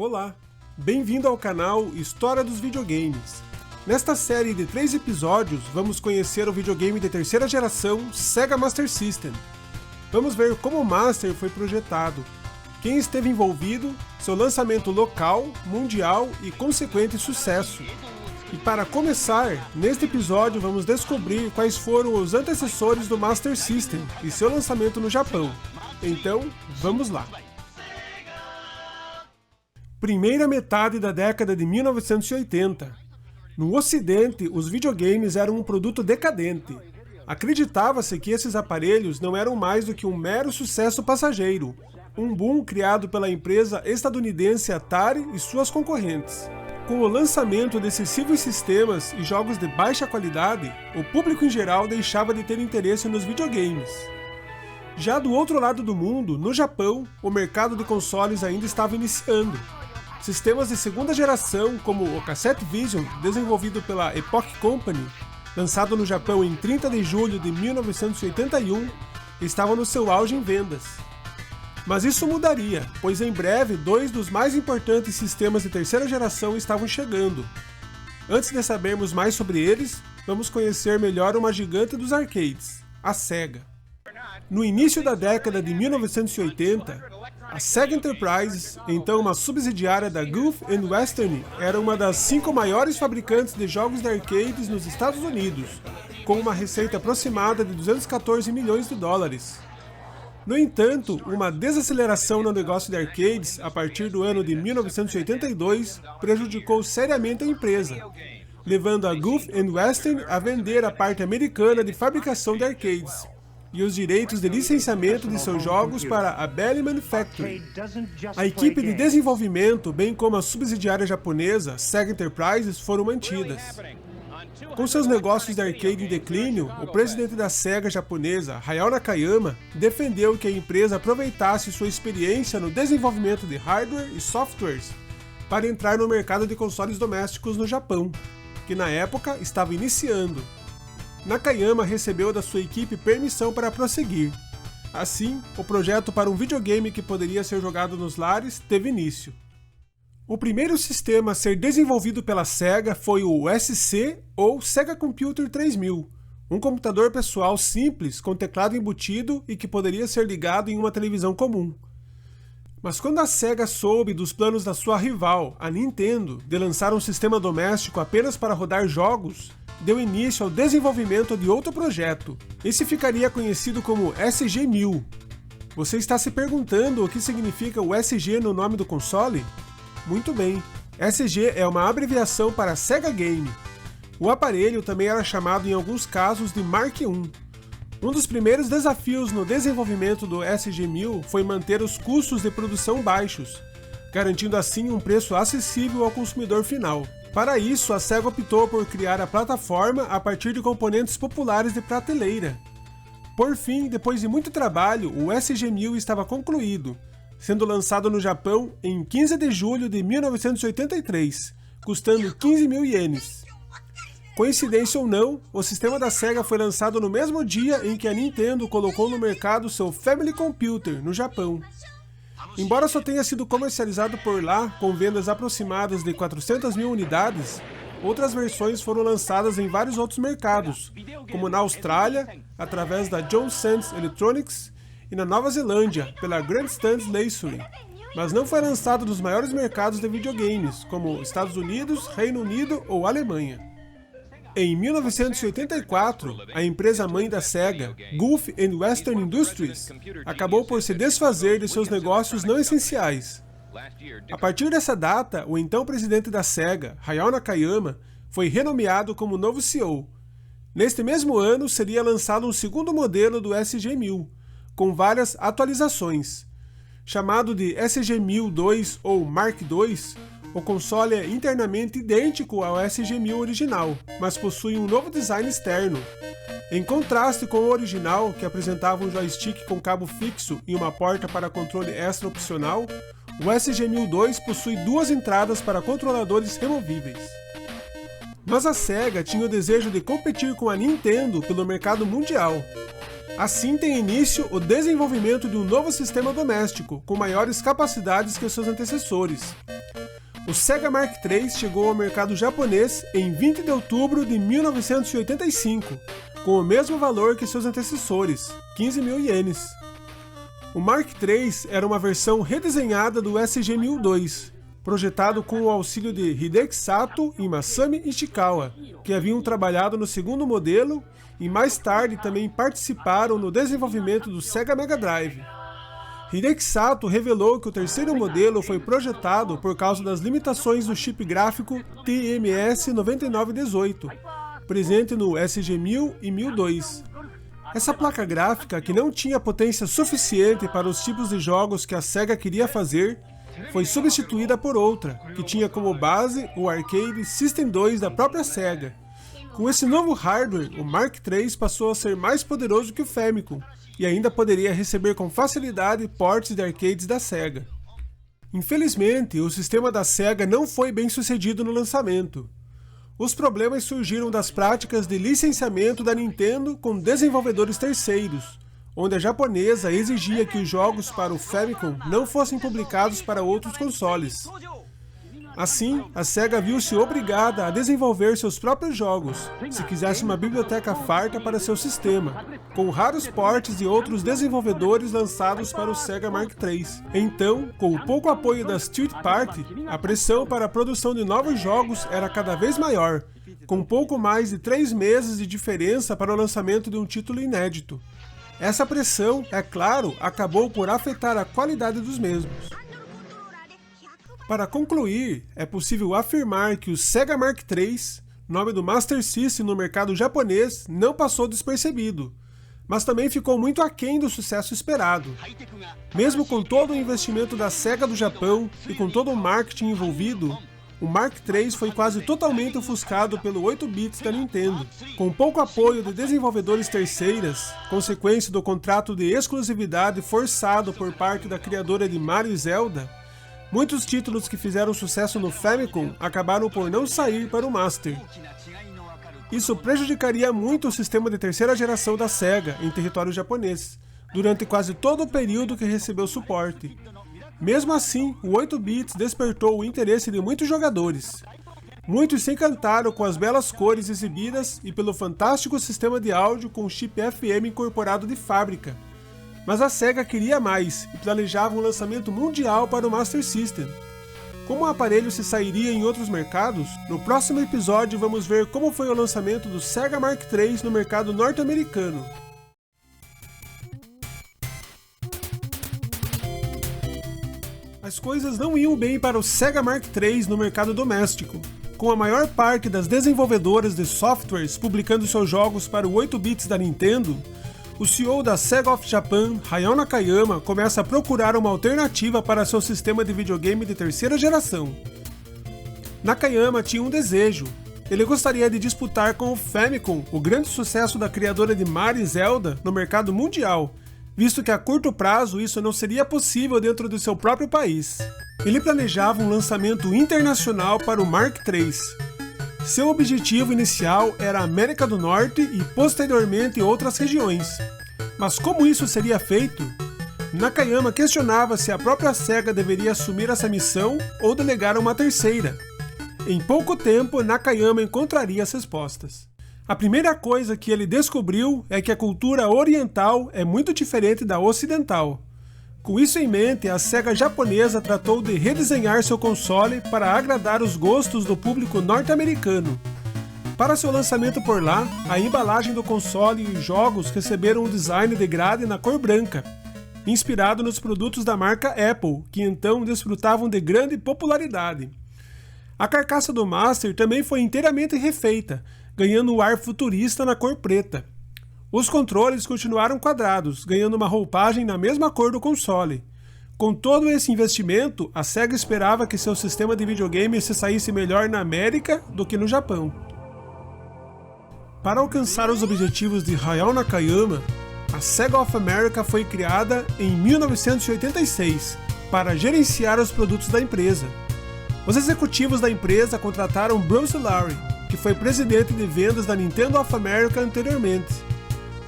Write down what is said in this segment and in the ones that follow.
Olá, bem-vindo ao canal História dos Videogames. Nesta série de 3 episódios, vamos conhecer o videogame de terceira geração Sega Master System. Vamos ver como o Master foi projetado, quem esteve envolvido, seu lançamento local, mundial e consequente sucesso. E para começar, neste episódio vamos descobrir quais foram os antecessores do Master System e seu lançamento no Japão. Então, vamos lá! Primeira metade da década de 1980. No Ocidente, os videogames eram um produto decadente. Acreditava-se que esses aparelhos não eram mais do que um mero sucesso passageiro, um boom criado pela empresa estadunidense Atari e suas concorrentes. Com o lançamento de excessivos sistemas e jogos de baixa qualidade, o público em geral deixava de ter interesse nos videogames. Já do outro lado do mundo, no Japão, o mercado de consoles ainda estava iniciando. Sistemas de segunda geração, como o Cassette Vision, desenvolvido pela Epoch Company, lançado no Japão em 30 de julho de 1981, estavam no seu auge em vendas. Mas isso mudaria, pois em breve 2 dos mais importantes sistemas de terceira geração estavam chegando. Antes de sabermos mais sobre eles, vamos conhecer melhor uma gigante dos arcades, a Sega. No início da década de 1980, a Sega Enterprises, então uma subsidiária da Gulf and Western, era uma das 5 maiores fabricantes de jogos de arcades nos Estados Unidos, com uma receita aproximada de 214 milhões de dólares. No entanto, uma desaceleração no negócio de arcades a partir do ano de 1982 prejudicou seriamente a empresa, levando a Gulf and Western a vender a parte americana de fabricação de arcades e os direitos de licenciamento de seus jogos para a Bally Manufacturing. A equipe de desenvolvimento, bem como a subsidiária japonesa, Sega Enterprises, foram mantidas. Com seus negócios de arcade em declínio, o presidente da Sega japonesa, Hayao Nakayama, defendeu que a empresa aproveitasse sua experiência no desenvolvimento de hardware e softwares para entrar no mercado de consoles domésticos no Japão, que na época estava iniciando. Nakayama recebeu da sua equipe permissão para prosseguir. Assim, o projeto para um videogame que poderia ser jogado nos lares teve início. O primeiro sistema a ser desenvolvido pela Sega foi o SC ou Sega Computer 3000, um computador pessoal simples com teclado embutido e que poderia ser ligado em uma televisão comum. Mas quando a Sega soube dos planos da sua rival, a Nintendo, de lançar um sistema doméstico apenas para rodar jogos, deu início ao desenvolvimento de outro projeto. Esse ficaria conhecido como SG-1000. Você está se perguntando o que significa o SG no nome do console? Muito bem, SG é uma abreviação para Sega Game. O aparelho também era chamado em alguns casos de Mark I. Um dos primeiros desafios no desenvolvimento do SG-1000 foi manter os custos de produção baixos, garantindo assim um preço acessível ao consumidor final. Para isso, a Sega optou por criar a plataforma a partir de componentes populares de prateleira. Por fim, depois de muito trabalho, o SG-1000 estava concluído, sendo lançado no Japão em 15 de julho de 1983, custando 15 mil ienes. Coincidência ou não, o sistema da Sega foi lançado no mesmo dia em que a Nintendo colocou no mercado seu Family Computer, no Japão. Embora só tenha sido comercializado por lá, com vendas aproximadas de 400 mil unidades, outras versões foram lançadas em vários outros mercados, como na Austrália, através da John Sands Electronics, e na Nova Zelândia, pela Grandstands Laser, mas não foi lançado nos maiores mercados de videogames, como Estados Unidos, Reino Unido ou Alemanha. Em 1984, a empresa-mãe da Sega, Gulf and Western Industries, acabou por se desfazer de seus negócios não essenciais. A partir dessa data, o então presidente da Sega, Hayao Nakayama, foi renomeado como novo CEO. Neste mesmo ano, seria lançado um segundo modelo do SG-1000, com várias atualizações. Chamado de SG-1000 ou Mark II, o console é internamente idêntico ao SG-1000 original, mas possui um novo design externo. Em contraste com o original, que apresentava um joystick com cabo fixo e uma porta para controle extra opcional, o SG-1002 possui 2 entradas para controladores removíveis. Mas a Sega tinha o desejo de competir com a Nintendo pelo mercado mundial. Assim tem início o desenvolvimento de um novo sistema doméstico, com maiores capacidades que os seus antecessores. O Sega Mark III chegou ao mercado japonês em 20 de outubro de 1985, com o mesmo valor que seus antecessores, 15 mil ienes. O Mark III era uma versão redesenhada do SG-1002, projetado com o auxílio de Hideki Sato e Masami Ishikawa, que haviam trabalhado no segundo modelo e mais tarde também participaram no desenvolvimento do Sega Mega Drive. Hideki Sato revelou que o terceiro modelo foi projetado por causa das limitações do chip gráfico TMS-9918, presente no SG-1000 e 1002. Essa placa gráfica, que não tinha potência suficiente para os tipos de jogos que a Sega queria fazer, foi substituída por outra, que tinha como base o Arcade System 2 da própria Sega. Com esse novo hardware, o Mark III passou a ser mais poderoso que o Famicom, e ainda poderia receber com facilidade ports de arcades da Sega. Infelizmente, o sistema da Sega não foi bem sucedido no lançamento. Os problemas surgiram das práticas de licenciamento da Nintendo com desenvolvedores terceiros, onde a japonesa exigia que os jogos para o Famicom não fossem publicados para outros consoles. Assim, a Sega viu-se obrigada a desenvolver seus próprios jogos, se quisesse uma biblioteca farta para seu sistema, com raros ports de outros desenvolvedores lançados para o Sega Mark III. Então, com o pouco apoio das third party, a pressão para a produção de novos jogos era cada vez maior, com pouco mais de 3 meses de diferença para o lançamento de um título inédito. Essa pressão, é claro, acabou por afetar a qualidade dos mesmos. Para concluir, é possível afirmar que o Sega Mark III, nome do Master System no mercado japonês, não passou despercebido, mas também ficou muito aquém do sucesso esperado. Mesmo com todo o investimento da Sega do Japão e com todo o marketing envolvido, o Mark III foi quase totalmente ofuscado pelo 8-bits da Nintendo. Com pouco apoio de desenvolvedores terceiras, consequência do contrato de exclusividade forçado por parte da criadora de Mario e Zelda, muitos títulos que fizeram sucesso no Famicom acabaram por não sair para o Master. Isso prejudicaria muito o sistema de terceira geração da Sega em território japonês, durante quase todo o período que recebeu suporte. Mesmo assim, o 8-bits despertou o interesse de muitos jogadores. Muitos se encantaram com as belas cores exibidas e pelo fantástico sistema de áudio com chip FM incorporado de fábrica. Mas a Sega queria mais e planejava um lançamento mundial para o Master System. Como o aparelho se sairia em outros mercados, no próximo episódio vamos ver como foi o lançamento do Sega Mark III no mercado norte-americano. As coisas não iam bem para o Sega Mark III no mercado doméstico, com a maior parte das desenvolvedoras de softwares publicando seus jogos para o 8-bits da Nintendo. O CEO da Sega of Japan, Hayao Nakayama, começa a procurar uma alternativa para seu sistema de videogame de terceira geração. Nakayama tinha um desejo. Ele gostaria de disputar com o Famicom o grande sucesso da criadora de Mario e Zelda no mercado mundial, visto que a curto prazo isso não seria possível dentro do seu próprio país. Ele planejava um lançamento internacional para o Mark III. Seu objetivo inicial era a América do Norte e posteriormente outras regiões. Mas como isso seria feito? Nakayama questionava se a própria Sega deveria assumir essa missão ou delegar a uma terceira. Em pouco tempo, Nakayama encontraria as respostas. A primeira coisa que ele descobriu é que a cultura oriental é muito diferente da ocidental. Com isso em mente, a Sega japonesa tratou de redesenhar seu console para agradar os gostos do público norte-americano. Para seu lançamento por lá, a embalagem do console e os jogos receberam um design de grade na cor branca, inspirado nos produtos da marca Apple, que então desfrutavam de grande popularidade. A carcaça do Master também foi inteiramente refeita, ganhando um ar futurista na cor preta. Os controles continuaram quadrados, ganhando uma roupagem na mesma cor do console. Com todo esse investimento, a Sega esperava que seu sistema de videogame se saísse melhor na América do que no Japão. Para alcançar os objetivos de Hayao Nakayama, a Sega of America foi criada em 1986 para gerenciar os produtos da empresa. Os executivos da empresa contrataram Bruce Lawrie, que foi presidente de vendas da Nintendo of America anteriormente.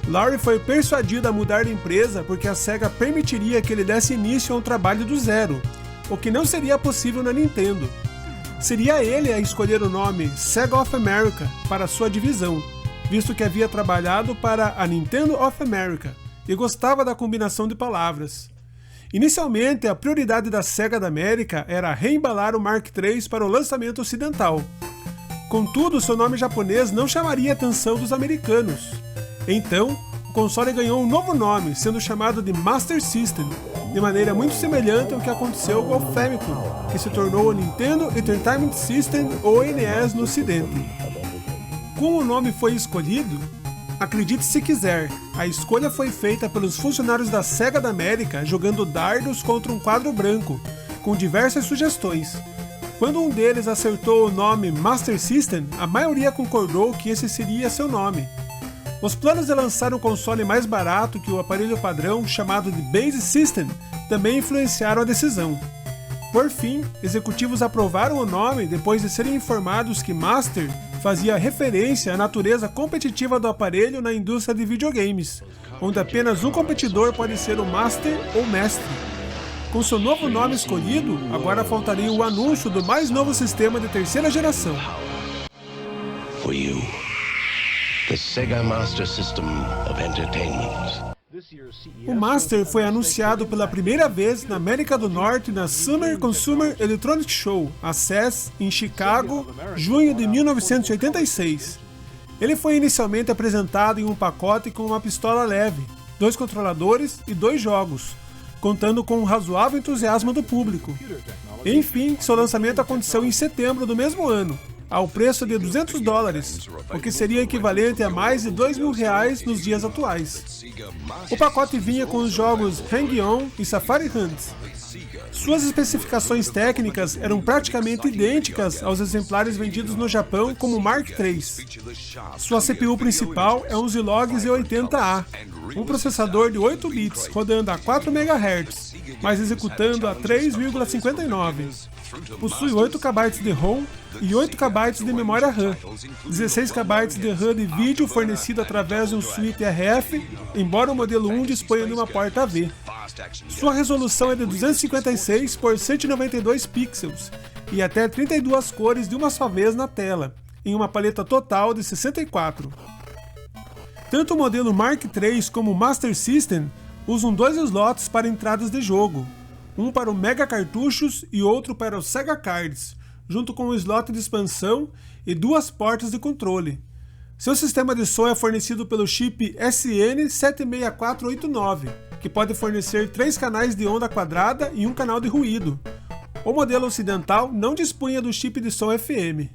Larry foi persuadido a mudar de empresa porque a SEGA permitiria que ele desse início a um trabalho do zero, o que não seria possível na Nintendo. Seria ele a escolher o nome Sega of America para sua divisão, visto que havia trabalhado para a Nintendo of America e gostava da combinação de palavras. Inicialmente, a prioridade da Sega da América era reembalar o Mark III para o lançamento ocidental. Contudo, seu nome japonês não chamaria a atenção dos americanos. Então, o console ganhou um novo nome, sendo chamado de Master System, de maneira muito semelhante ao que aconteceu com o Famicom, que se tornou o Nintendo Entertainment System ou NES no ocidente. Como o nome foi escolhido? Acredite se quiser, a escolha foi feita pelos funcionários da Sega da América jogando dardos contra um quadro branco, com diversas sugestões. Quando um deles acertou o nome Master System, a maioria concordou que esse seria seu nome. Os planos de lançar um console mais barato que o aparelho padrão, chamado de Base System, também influenciaram a decisão. Por fim, executivos aprovaram o nome depois de serem informados que Master fazia referência à natureza competitiva do aparelho na indústria de videogames, onde apenas um competidor pode ser o Master ou Mestre. Com seu novo nome escolhido, agora faltaria o anúncio do mais novo sistema de terceira geração. For you, the Sega Master System of Entertainment. O Master foi anunciado pela primeira vez na América do Norte na Summer Consumer Electronics Show, a SES, em Chicago, junho de 1986. Ele foi inicialmente apresentado em um pacote com uma pistola leve, 2 controladores e 2 jogos, contando com um razoável entusiasmo do público. Enfim, seu lançamento aconteceu em setembro do mesmo ano, ao preço de $200, o que seria equivalente a mais de R$2.000 nos dias atuais. O pacote vinha com os jogos Hang-On e Safari Hunt. Suas especificações técnicas eram praticamente idênticas aos exemplares vendidos no Japão como Mark III. Sua CPU principal é um Zilog Z80A, um processador de 8 bits rodando a 4 MHz, mas executando a 3,59. Possui 8 KB de ROM e 8 KB de memória RAM, 16 KB de RAM de vídeo fornecido através de um switch RF, embora o modelo 1 disponha de uma porta AV. Sua resolução é de 256 por 192 pixels e até 32 cores de uma só vez na tela, em uma paleta total de 64. Tanto o modelo Mark III como o Master System usam 2 slots para entradas de jogo, um para o Mega Cartuchos e outro para o Sega Cards, junto com um slot de expansão e 2 portas de controle. Seu sistema de som é fornecido pelo chip SN76489, que pode fornecer 3 canais de onda quadrada e um canal de ruído. O modelo ocidental não dispunha do chip de som FM.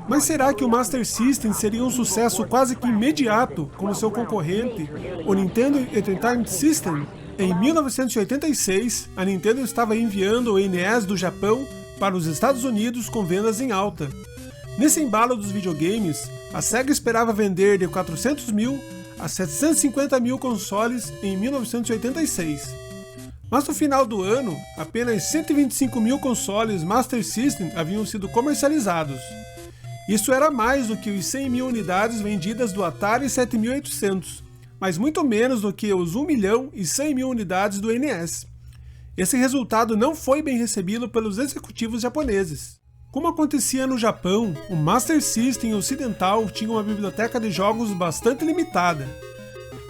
Mas será que o Master System seria um sucesso quase que imediato, como seu concorrente, o Nintendo Entertainment System? Em 1986, a Nintendo estava enviando o NES do Japão para os Estados Unidos com vendas em alta. Nesse embalo dos videogames, a Sega esperava vender de 400.000 a 750.000 consoles em 1986. Mas no final do ano, apenas 125.000 consoles Master System haviam sido comercializados. Isso era mais do que os 100.000 unidades vendidas do Atari 7800, mas muito menos do que os 1.100.000 unidades do NES. Esse resultado não foi bem recebido pelos executivos japoneses. Como acontecia no Japão, o Master System ocidental tinha uma biblioteca de jogos bastante limitada.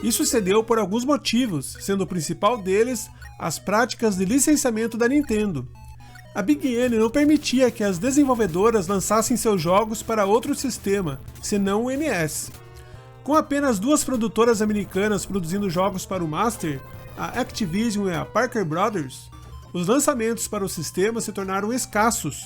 Isso se deu por alguns motivos, sendo o principal deles as práticas de licenciamento da Nintendo. A Big N não permitia que as desenvolvedoras lançassem seus jogos para outro sistema, senão o NES. Com apenas 2 produtoras americanas produzindo jogos para o Master, a Activision e a Parker Brothers, os lançamentos para o sistema se tornaram escassos.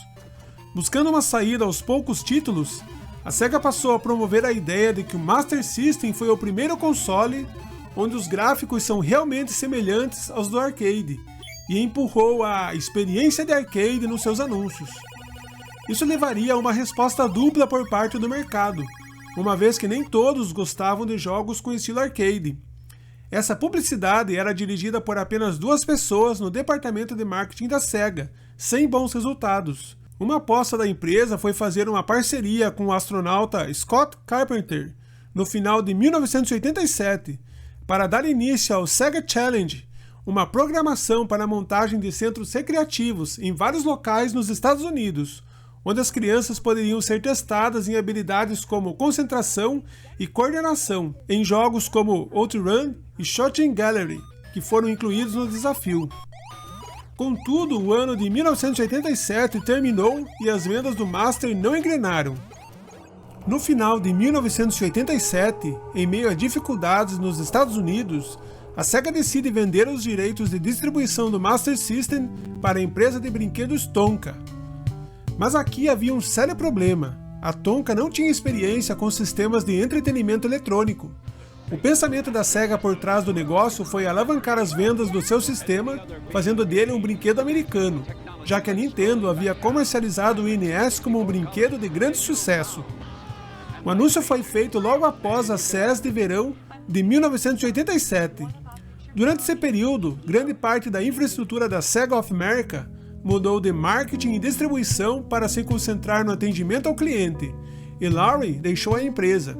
Buscando uma saída aos poucos títulos, a Sega passou a promover a ideia de que o Master System foi o primeiro console onde os gráficos são realmente semelhantes aos do arcade, e empurrou a experiência de arcade nos seus anúncios. Isso levaria a uma resposta dupla por parte do mercado, uma vez que nem todos gostavam de jogos com estilo arcade. Essa publicidade era dirigida por apenas 2 pessoas no departamento de marketing da Sega, sem bons resultados. Uma aposta da empresa foi fazer uma parceria com o astronauta Scott Carpenter no final de 1987, para dar início ao Sega Challenge, uma programação para a montagem de centros recreativos em vários locais nos Estados Unidos, onde as crianças poderiam ser testadas em habilidades como concentração e coordenação, em jogos como OutRun e Shooting Gallery, que foram incluídos no desafio. Contudo, o ano de 1987 terminou e as vendas do Master não engrenaram. No final de 1987, em meio a dificuldades nos Estados Unidos, a Sega decide vender os direitos de distribuição do Master System para a empresa de brinquedos Tonka. Mas aqui havia um sério problema. A Tonka não tinha experiência com sistemas de entretenimento eletrônico. O pensamento da Sega por trás do negócio foi alavancar as vendas do seu sistema, fazendo dele um brinquedo americano, já que a Nintendo havia comercializado o NES como um brinquedo de grande sucesso. O anúncio foi feito logo após a CES de verão de 1987. Durante esse período, grande parte da infraestrutura da Sega of America mudou de marketing e distribuição para se concentrar no atendimento ao cliente, e Laurie deixou a empresa.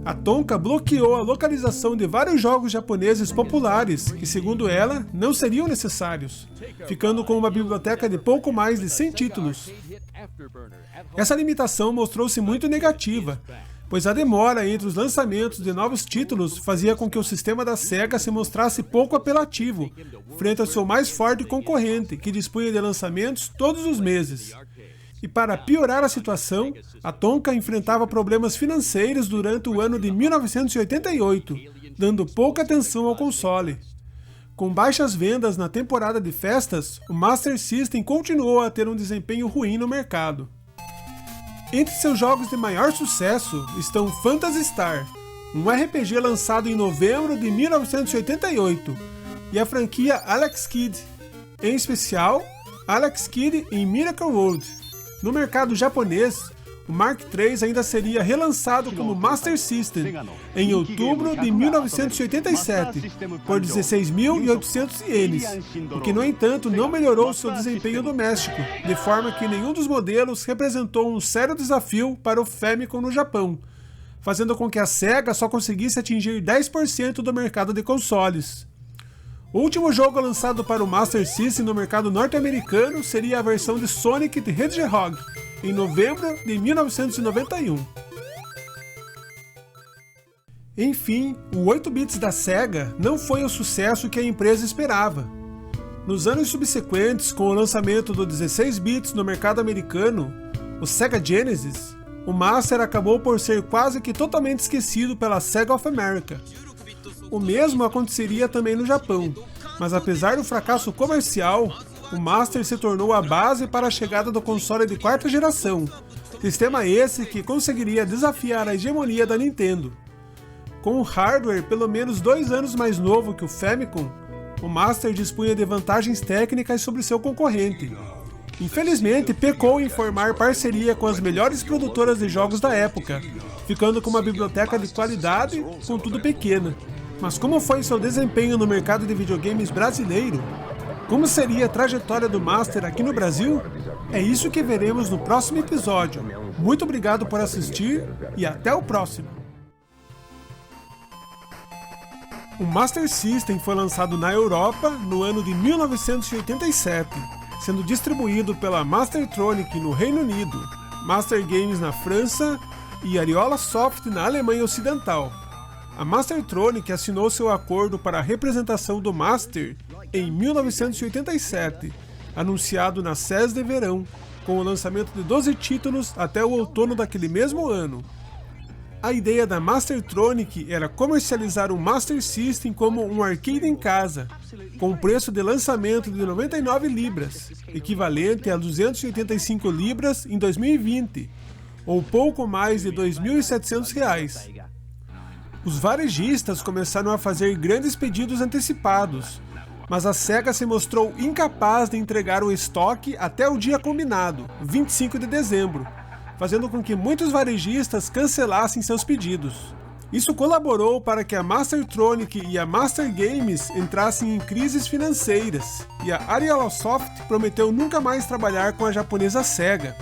A Tonka bloqueou a localização de vários jogos japoneses populares que, segundo ela, não seriam necessários, ficando com uma biblioteca de pouco mais de 100 títulos. Essa limitação mostrou-se muito negativa, pois a demora entre os lançamentos de novos títulos fazia com que o sistema da Sega se mostrasse pouco apelativo, frente ao seu mais forte concorrente, que dispunha de lançamentos todos os meses. E para piorar a situação, a Tonka enfrentava problemas financeiros durante o ano de 1988, dando pouca atenção ao console. Com baixas vendas na temporada de festas, o Master System continuou a ter um desempenho ruim no mercado. Entre seus jogos de maior sucesso estão Phantasy Star, um RPG lançado em novembro de 1988, e a franquia Alex Kidd, em especial Alex Kidd em Miracle World. No mercado japonês, o Mark III ainda seria relançado como Master System em outubro de 1987 por 16.800 ienes, o que no entanto não melhorou seu desempenho doméstico, de forma que nenhum dos modelos representou um sério desafio para o Famicom no Japão, fazendo com que a Sega só conseguisse atingir 10% do mercado de consoles. O último jogo lançado para o Master System no mercado norte-americano seria a versão de Sonic the Hedgehog, em novembro de 1991. Enfim, o 8-bits da Sega não foi o sucesso que a empresa esperava. Nos anos subsequentes, com o lançamento do 16-bits no mercado americano, o Sega Genesis, o Master acabou por ser quase que totalmente esquecido pela Sega of America. O mesmo aconteceria também no Japão, mas apesar do fracasso comercial, o Master se tornou a base para a chegada do console de quarta geração, sistema esse que conseguiria desafiar a hegemonia da Nintendo. Com um hardware pelo menos 2 anos mais novo que o Famicom, o Master dispunha de vantagens técnicas sobre seu concorrente. Infelizmente, pecou em formar parceria com as melhores produtoras de jogos da época, ficando com uma biblioteca de qualidade, contudo pequena. Mas como foi seu desempenho no mercado de videogames brasileiro? Como seria a trajetória do Master aqui no Brasil? É isso que veremos no próximo episódio. Muito obrigado por assistir e até o próximo! O Master System foi lançado na Europa no ano de 1987, sendo distribuído pela Mastertronic no Reino Unido, Master Games na França e Ariola Soft na Alemanha Ocidental. A Mastertronic assinou seu acordo para a representação do Master em 1987, anunciado na CES de verão, com o lançamento de 12 títulos até o outono daquele mesmo ano. A ideia da Mastertronic era comercializar o Master System como um arcade em casa, com preço de lançamento de 99 libras, equivalente a 285 libras em 2020, ou pouco mais de R$ 2.700. Os varejistas começaram a fazer grandes pedidos antecipados, mas a Sega se mostrou incapaz de entregar o estoque até o dia combinado, 25 de dezembro, fazendo com que muitos varejistas cancelassem seus pedidos. Isso colaborou para que a Mastertronic e a Master Games entrassem em crises financeiras, e a Ariola Soft prometeu nunca mais trabalhar com a japonesa Sega.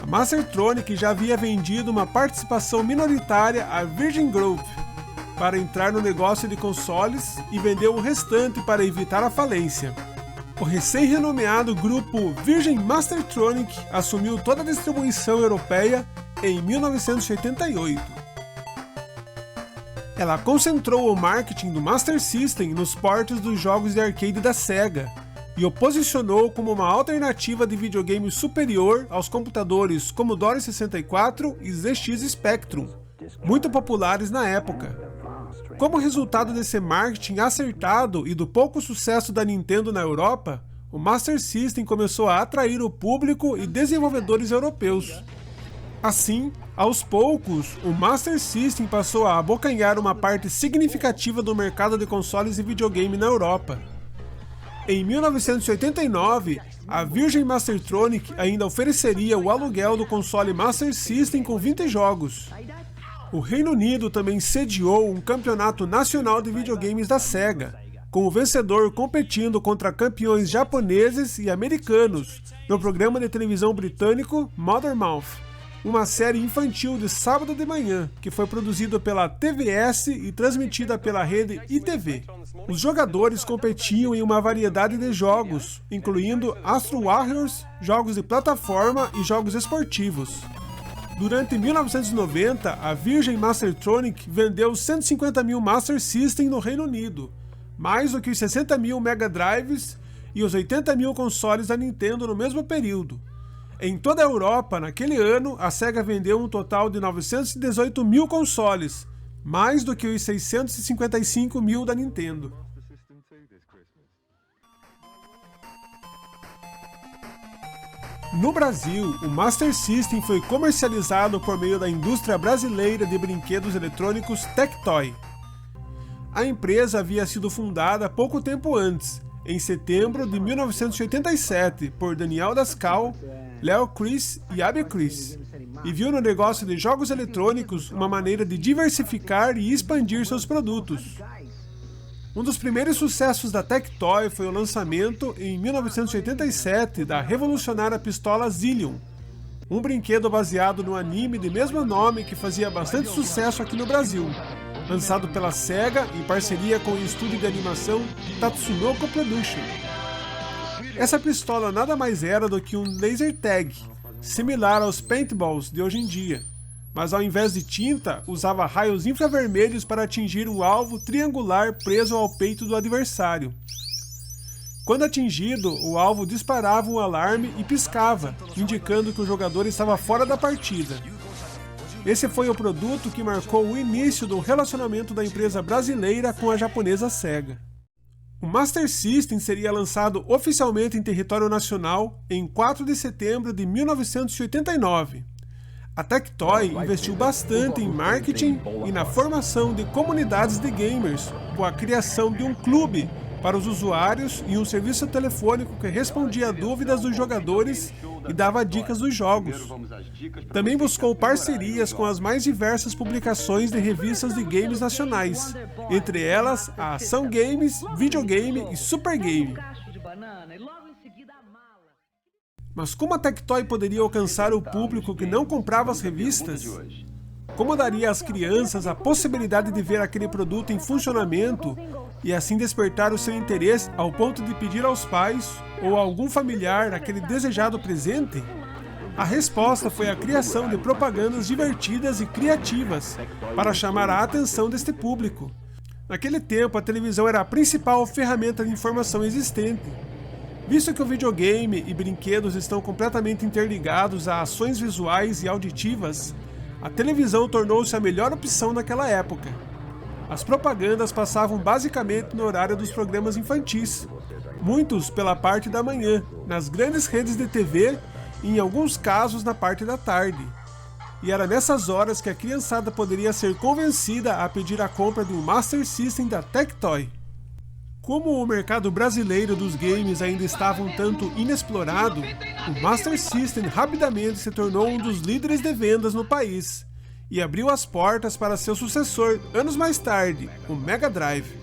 A Mastertronic já havia vendido uma participação minoritária à Virgin Group. para entrar no negócio de consoles e vendeu o restante para evitar a falência. O recém-renomeado grupo Virgin Mastertronic assumiu toda a distribuição europeia em 1988. Ela concentrou o marketing do Master System nos portes dos jogos de arcade da Sega e o posicionou como uma alternativa de videogame superior aos computadores Commodore 64 e ZX Spectrum, muito populares na época. Como resultado desse marketing acertado e do pouco sucesso da Nintendo na Europa, o Master System começou a atrair o público e desenvolvedores europeus. Assim, aos poucos, o Master System passou a abocanhar uma parte significativa do mercado de consoles e videogame na Europa. Em 1989, a Virgin Mastertronic ainda ofereceria o aluguel do console Master System com 20 jogos. O Reino Unido também sediou um campeonato nacional de videogames da Sega, com o vencedor competindo contra campeões japoneses e americanos no programa de televisão britânico Mothermouth, uma série infantil de sábado de manhã, que foi produzida pela TVS e transmitida pela rede ITV. Os jogadores competiam em uma variedade de jogos, incluindo Astro Warriors, jogos de plataforma e jogos esportivos. Durante 1990, a Virgin Mastertronic vendeu 150 mil Master System no Reino Unido, mais do que os 60 mil Mega Drives e os 80 mil consoles da Nintendo no mesmo período. Em toda a Europa, naquele ano, a Sega vendeu um total de 918 mil consoles, mais do que os 655 mil da Nintendo. No Brasil, o Master System foi comercializado por meio da indústria brasileira de brinquedos eletrônicos Tectoy. A empresa havia sido fundada pouco tempo antes, em setembro de 1987, por Daniel Dascal, Léo Chris e Abby Chris, e viu no negócio de jogos eletrônicos uma maneira de diversificar e expandir seus produtos. Um dos primeiros sucessos da Tectoy foi o lançamento, em 1987, da revolucionária pistola Zillion, um brinquedo baseado no anime de mesmo nome que fazia bastante sucesso aqui no Brasil, lançado pela Sega em parceria com o estúdio de animação Tatsunoko Production. Essa pistola nada mais era do que um laser tag, similar aos paintballs de hoje em dia, mas ao invés de tinta, usava raios infravermelhos para atingir um alvo triangular preso ao peito do adversário. Quando atingido, o alvo disparava um alarme e piscava, indicando que o jogador estava fora da partida. Esse foi o produto que marcou o início do relacionamento da empresa brasileira com a japonesa Sega. O Master System seria lançado oficialmente em território nacional em 4 de setembro de 1989. A Tectoy investiu bastante em marketing e na formação de comunidades de gamers, com a criação de um clube para os usuários e um serviço telefônico que respondia a dúvidas dos jogadores e dava dicas dos jogos. Também buscou parcerias com as mais diversas publicações de revistas de games nacionais, entre elas a Ação Games, Videogame e Super Game. Mas como a Tectoy poderia alcançar o público que não comprava as revistas? Como daria às crianças a possibilidade de ver aquele produto em funcionamento e assim despertar o seu interesse ao ponto de pedir aos pais ou a algum familiar aquele desejado presente? A resposta foi a criação de propagandas divertidas e criativas para chamar a atenção deste público. Naquele tempo, a televisão era a principal ferramenta de informação existente. Visto que o videogame e brinquedos estão completamente interligados a ações visuais e auditivas, a televisão tornou-se a melhor opção naquela época. As propagandas passavam basicamente no horário dos programas infantis, muitos pela parte da manhã, nas grandes redes de TV e em alguns casos na parte da tarde. E era nessas horas que a criançada poderia ser convencida a pedir a compra de um Master System da Tectoy. Como o mercado brasileiro dos games ainda estava um tanto inexplorado, o Master System rapidamente se tornou um dos líderes de vendas no país e abriu as portas para seu sucessor anos mais tarde, o Mega Drive.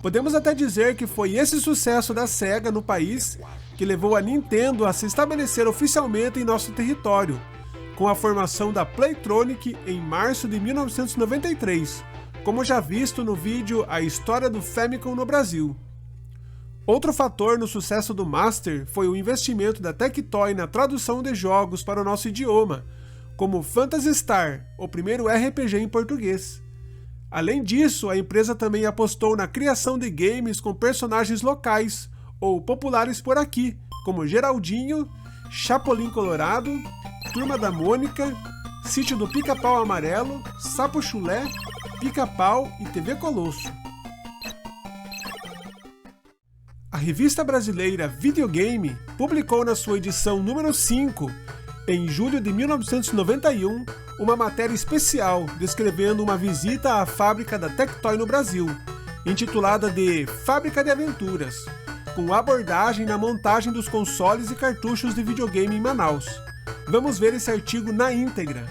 Podemos até dizer que foi esse sucesso da Sega no país que levou a Nintendo a se estabelecer oficialmente em nosso território, com a formação da Playtronic em março de 1993, como já visto no vídeo A História do Famicom no Brasil. Outro fator no sucesso do Master foi o investimento da Tectoy na tradução de jogos para o nosso idioma, como Phantasy Star, o primeiro RPG em português. Além disso, a empresa também apostou na criação de games com personagens locais, ou populares por aqui, como Geraldinho, Chapolin Colorado, Turma da Mônica, Sítio do Pica-Pau Amarelo, Sapo Chulé, Pica-Pau e TV Colosso. A revista brasileira Videogame publicou na sua edição número 5, em julho de 1991, uma matéria especial descrevendo uma visita à fábrica da Tectoy no Brasil, intitulada de Fábrica de Aventuras, com abordagem na montagem dos consoles e cartuchos de videogame em Manaus. Vamos ver esse artigo na íntegra.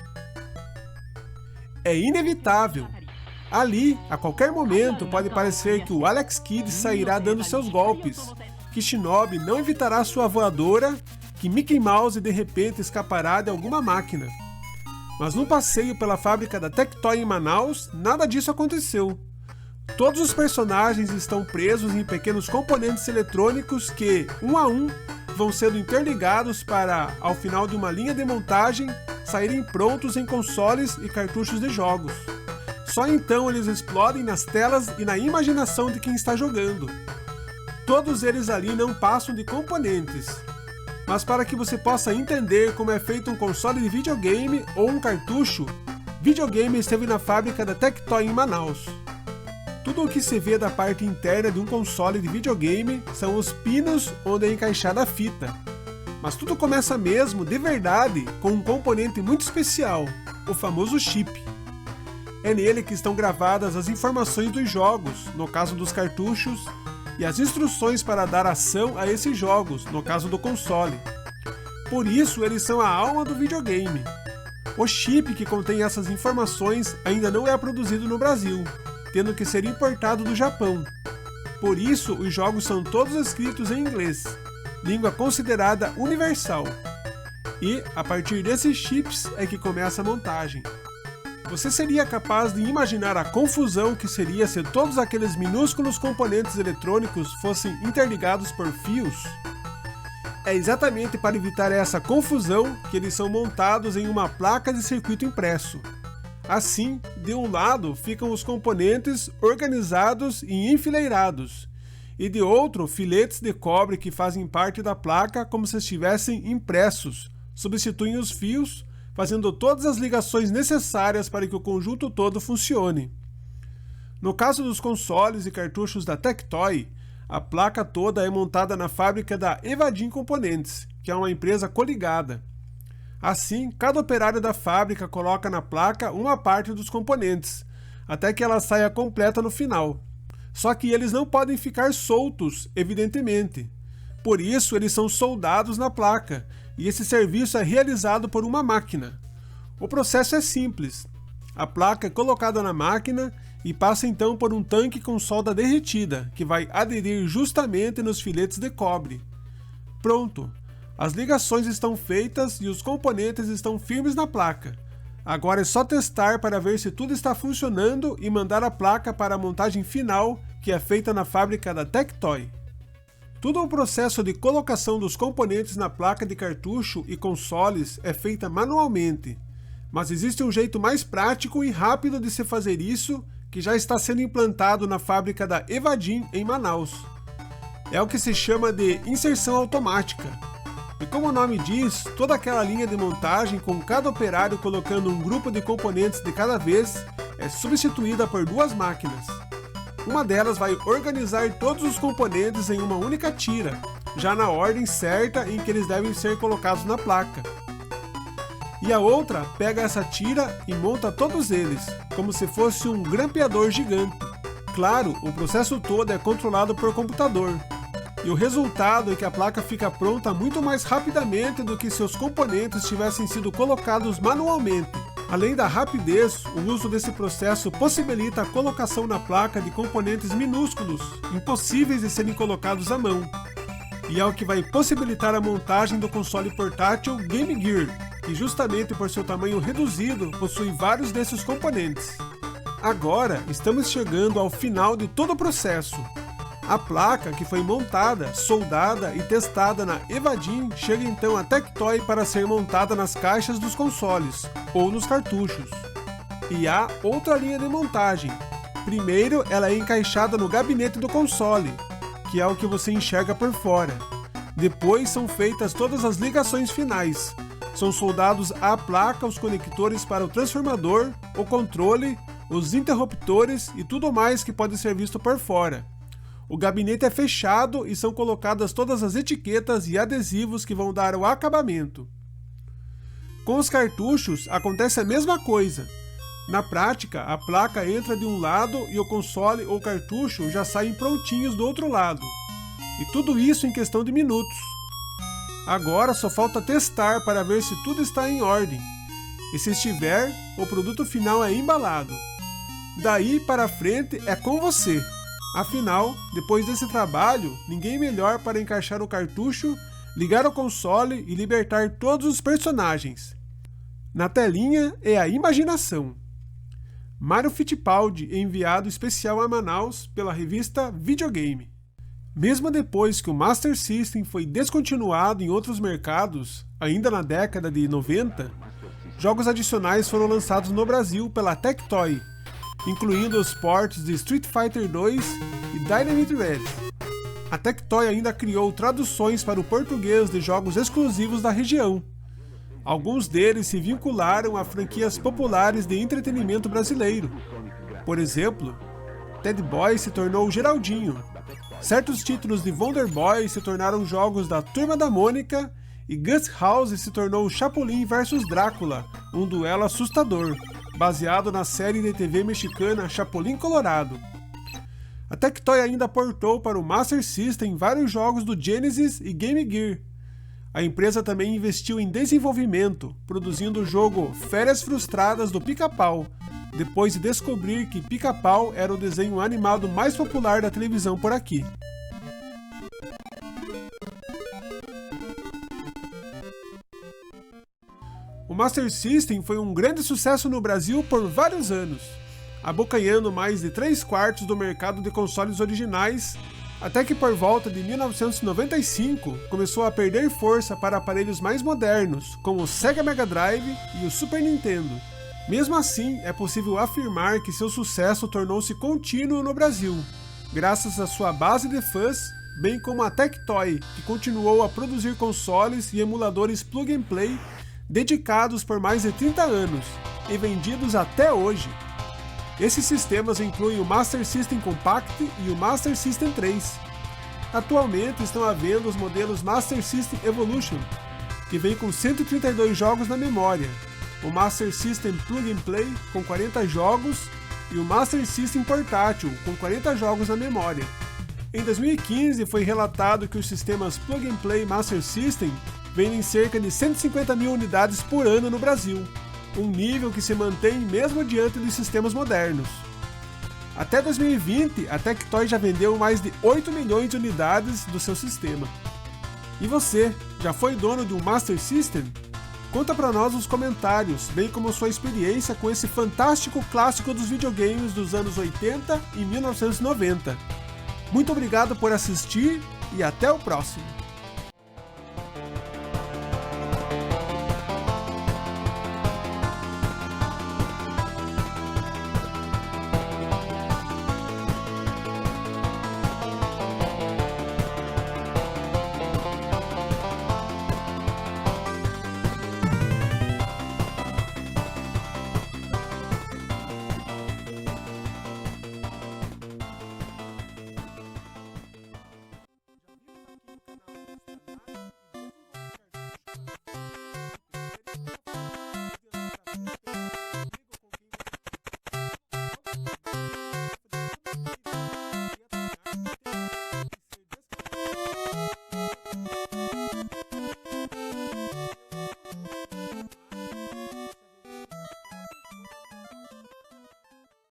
É inevitável. Ali, a qualquer momento, pode parecer que o Alex Kidd sairá dando seus golpes, que Shinobi não evitará sua voadora, que Mickey Mouse de repente escapará de alguma máquina. Mas no passeio pela fábrica da Tectoy em Manaus, nada disso aconteceu. Todos os personagens estão presos em pequenos componentes eletrônicos que, um a um, vão sendo interligados para, ao final de uma linha de montagem, saírem prontos em consoles e cartuchos de jogos. Só então eles explodem nas telas e na imaginação de quem está jogando. Todos eles ali não passam de componentes. Mas para que você possa entender como é feito um console de videogame ou um cartucho, Videogame esteve na fábrica da Tectoy em Manaus. Tudo o que se vê da parte interna de um console de videogame são os pinos onde é encaixada a fita. Mas tudo começa mesmo, de verdade, com um componente muito especial, o famoso chip. É nele que estão gravadas as informações dos jogos, no caso dos cartuchos, e as instruções para dar ação a esses jogos, no caso do console. Por isso, eles são a alma do videogame. O chip que contém essas informações ainda não é produzido no Brasil, tendo que ser importado do Japão. Por isso, os jogos são todos escritos em inglês, língua considerada universal. E, a partir desses chips, é que começa a montagem. Você seria capaz de imaginar a confusão que seria se todos aqueles minúsculos componentes eletrônicos fossem interligados por fios? É exatamente para evitar essa confusão que eles são montados em uma placa de circuito impresso. Assim, de um lado ficam os componentes organizados e enfileirados, e de outro filetes de cobre que fazem parte da placa como se estivessem impressos, substituem os fios, fazendo todas as ligações necessárias para que o conjunto todo funcione. No caso dos consoles e cartuchos da Tectoy, a placa toda é montada na fábrica da Evadim Componentes, que é uma empresa coligada. Assim, cada operário da fábrica coloca na placa uma parte dos componentes, até que ela saia completa no final. Só que eles não podem ficar soltos, evidentemente. Por isso, eles são soldados na placa, e esse serviço é realizado por uma máquina. O processo é simples. A placa é colocada na máquina e passa então por um tanque com solda derretida, que vai aderir justamente nos filetes de cobre. Pronto! As ligações estão feitas e os componentes estão firmes na placa. Agora é só testar para ver se tudo está funcionando e mandar a placa para a montagem final, que é feita na fábrica da Tectoy. Todo o processo de colocação dos componentes na placa de cartucho e consoles é feita manualmente, mas existe um jeito mais prático e rápido de se fazer isso, que já está sendo implantado na fábrica da Evadim em Manaus. É o que se chama de inserção automática. E como o nome diz, toda aquela linha de montagem com cada operário colocando um grupo de componentes de cada vez é substituída por duas máquinas. Uma delas vai organizar todos os componentes em uma única tira, já na ordem certa em que eles devem ser colocados na placa. E a outra pega essa tira e monta todos eles, como se fosse um grampeador gigante. Claro, o processo todo é controlado por computador. E o resultado é que a placa fica pronta muito mais rapidamente do que se os componentes tivessem sido colocados manualmente. Além da rapidez, o uso desse processo possibilita a colocação na placa de componentes minúsculos, impossíveis de serem colocados à mão. E é o que vai possibilitar a montagem do console portátil Game Gear, que justamente por seu tamanho reduzido possui vários desses componentes. Agora estamos chegando ao final de todo o processo. A placa que foi montada, soldada e testada na Evadim chega então à Tectoy para ser montada nas caixas dos consoles ou nos cartuchos. E há outra linha de montagem. Primeiro, ela é encaixada no gabinete do console, que é o que você enxerga por fora. Depois são feitas todas as ligações finais. São soldados à placa os conectores para o transformador, o controle, os interruptores e tudo mais que pode ser visto por fora. O gabinete é fechado e são colocadas todas as etiquetas e adesivos que vão dar o acabamento. Com os cartuchos acontece a mesma coisa. Na prática, a placa entra de um lado e o console ou cartucho já saem prontinhos do outro lado. E tudo isso em questão de minutos. Agora só falta testar para ver se tudo está em ordem. E se estiver, o produto final é embalado. Daí para frente é com você. Afinal, depois desse trabalho, ninguém melhor para encaixar o cartucho, ligar o console e libertar todos os personagens. Na telinha é a imaginação. Mário Fittipaldi, enviado especial a Manaus pela revista Videogame. Mesmo depois que o Master System foi descontinuado em outros mercados, ainda na década de 90, jogos adicionais foram lançados no Brasil pela Tectoy, incluindo os ports de Street Fighter 2 e Dynamite Red. A Tectoy ainda criou traduções para o português de jogos exclusivos da região. Alguns deles se vincularam a franquias populares de entretenimento brasileiro. Por exemplo, Ted Boy se tornou Geraldinho, certos títulos de Wonder Boy se tornaram jogos da Turma da Mônica e Gus House se tornou Chapolin vs Drácula, um duelo assustador, baseado na série de TV mexicana Chapulín Colorado. A Tectoy ainda portou para o Master System vários jogos do Genesis e Game Gear. A empresa também investiu em desenvolvimento, produzindo o jogo Férias Frustradas do Pica-Pau, depois de descobrir que Pica-Pau era o desenho animado mais popular da televisão por aqui. O Master System foi um grande sucesso no Brasil por vários anos, abocanhando mais de 3/4 do mercado de consoles originais, até que por volta de 1995 começou a perder força para aparelhos mais modernos, como o Sega Mega Drive e o Super Nintendo. Mesmo assim, é possível afirmar que seu sucesso tornou-se contínuo no Brasil, graças à sua base de fãs, bem como a Tectoy, que continuou a produzir consoles e emuladores plug and play dedicados por mais de 30 anos e vendidos até hoje. Esses sistemas incluem o Master System Compact e o Master System 3. Atualmente estão à venda os modelos Master System Evolution, que vem com 132 jogos na memória, o Master System Plug and Play com 40 jogos e o Master System Portátil com 40 jogos na memória. Em 2015 foi relatado que os sistemas Plug and Play Master System vendem cerca de 150 mil unidades por ano no Brasil, um nível que se mantém mesmo diante dos sistemas modernos. Até 2020, a Tectoy já vendeu mais de 8 milhões de unidades do seu sistema. E você, já foi dono de um Master System? Conta pra nós nos comentários, bem como sua experiência com esse fantástico clássico dos videogames dos anos 80 e 1990. Muito obrigado por assistir e até o próximo!